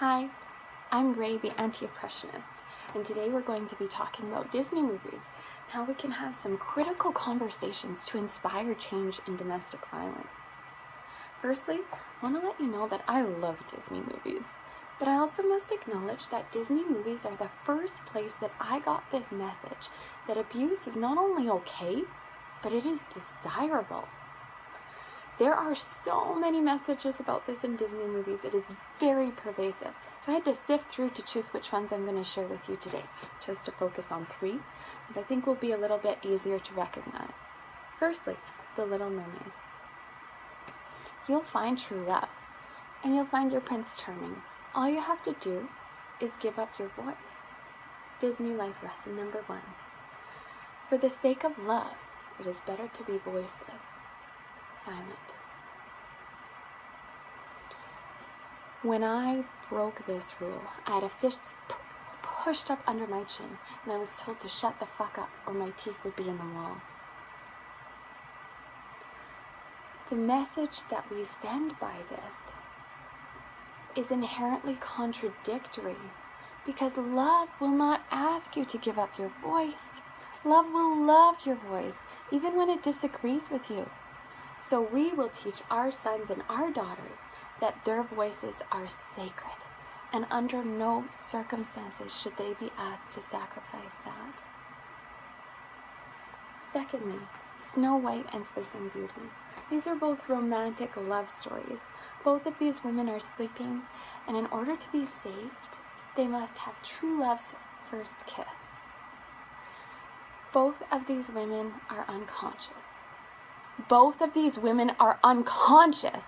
Hi, I'm Ray, the anti-oppressionist, and today we're going to be talking about Disney movies, how we can have some critical conversations to inspire change in domestic violence. Firstly, I want to let you know that I love Disney movies, but I also must acknowledge that Disney movies are the first place that I got this message that abuse is not only okay, but it is desirable. There are so many messages about this in Disney movies. It is very pervasive. So I had to sift through to choose which ones I'm going to share with you today. I chose to focus on 3 that I think will be a little bit easier to recognize. Firstly, The Little Mermaid. You'll find true love, and you'll find your Prince Charming. All you have to do is give up your voice. Disney life lesson number 1. For the sake of love, it is better to be voiceless. Silent. When I broke this rule, I had a fist pushed up under my chin, and I was told to shut the fuck up or my teeth would be in the wall. The message that we send by this is inherently contradictory because love will not ask you to give up your voice. Love will love your voice, even when it disagrees with you. So we will teach our sons and our daughters that their voices are sacred, and under no circumstances should they be asked to sacrifice that. Secondly, Snow White and Sleeping Beauty. These are both romantic love stories. Both of these women are sleeping, and in order to be saved, they must have true love's first kiss. Both of these women are unconscious. Both of these women are unconscious.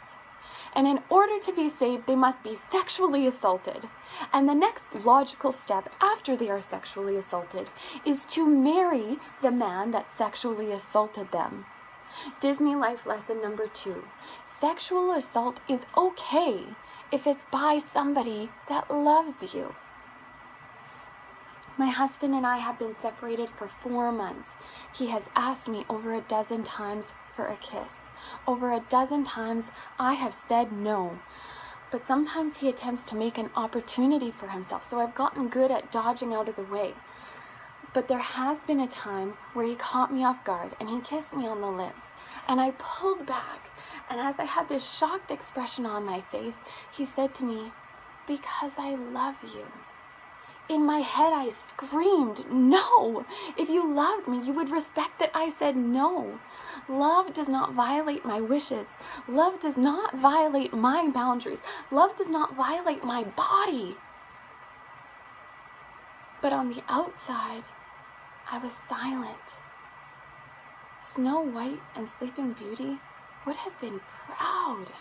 And in order to be saved, they must be sexually assaulted. And the next logical step after they are sexually assaulted is to marry the man that sexually assaulted them. Disney life lesson number 2. Sexual assault is okay if it's by somebody that loves you. My husband and I have been separated for 4 months. He has asked me over a dozen times for a kiss. Over a dozen times I have said no. But sometimes he attempts to make an opportunity for himself, so I've gotten good at dodging out of the way. But there has been a time where he caught me off guard and he kissed me on the lips. And I pulled back, and as I had this shocked expression on my face, he said to me, "Because I love you." In my head, I screamed, "No! If you loved me, you would respect that I said no. Love does not violate my wishes. Love does not violate my boundaries. Love does not violate my body." But on the outside, I was silent. Snow White and Sleeping Beauty would have been proud.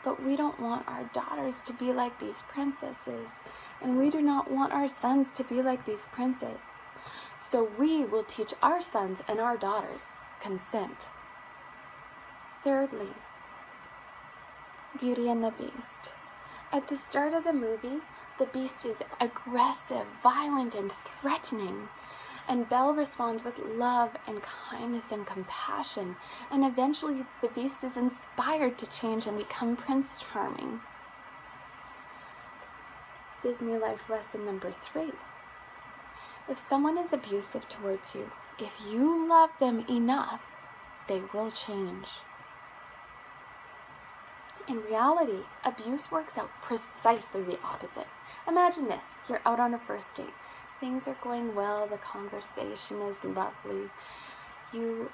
But we don't want our daughters to be like these princesses, and we do not want our sons to be like these princes. So we will teach our sons and our daughters consent. Thirdly, Beauty and the Beast. At the start of the movie, the Beast is aggressive, violent, and threatening. And Belle responds with love and kindness and compassion, and eventually the Beast is inspired to change and become Prince Charming. Disney life lesson number 3. If someone is abusive towards you, if you love them enough, they will change. In reality, abuse works out precisely the opposite. Imagine this, you're out on a first date. Things are going well, the conversation is lovely. You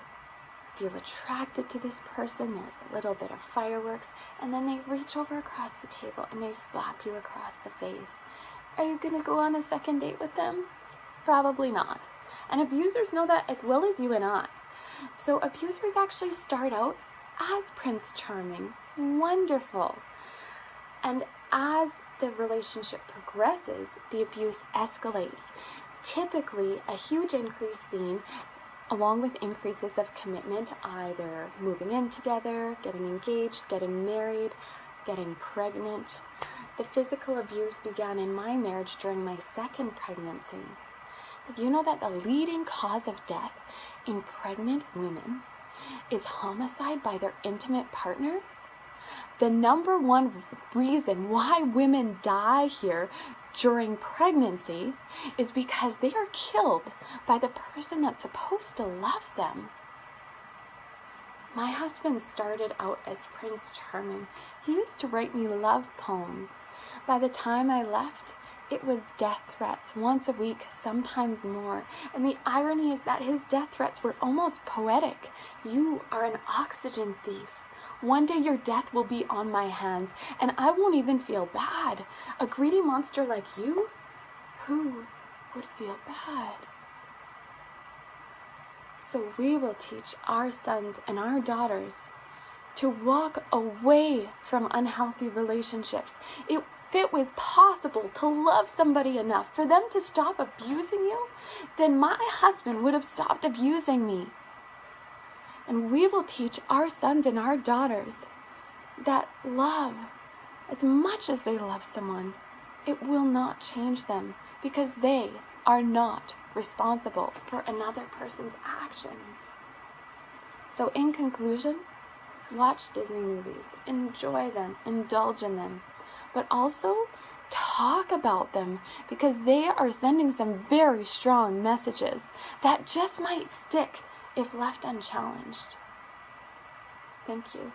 feel attracted to this person, there's a little bit of fireworks, and then they reach over across the table and they slap you across the face. Are you going to go on a second date with them? Probably not. And abusers know that as well as you and I. So abusers actually start out as Prince Charming, wonderful. And as the relationship progresses, the abuse escalates. Typically, a huge increase seen along with increases of commitment, either moving in together, getting engaged, getting married, getting pregnant. The physical abuse began in my marriage during my 2nd pregnancy. Did you know that the leading cause of death in pregnant women is homicide by their intimate partners? The number one reason why women die here during pregnancy is because they are killed by the person that's supposed to love them. My husband started out as Prince Charming. He used to write me love poems. By the time I left, it was death threats once a week, sometimes more. And the irony is that his death threats were almost poetic. You are an oxygen thief. One day your death will be on my hands, and I won't even feel bad. A greedy monster like you? Who would feel bad? So we will teach our sons and our daughters to walk away from unhealthy relationships. If it was possible to love somebody enough for them to stop abusing you, then my husband would have stopped abusing me. And we will teach our sons and our daughters that love, as much as they love someone, it will not change them, because they are not responsible for another person's actions. So in conclusion, watch Disney movies, enjoy them, indulge in them, but also talk about them, because they are sending some very strong messages that just might stick if left unchallenged. Thank you.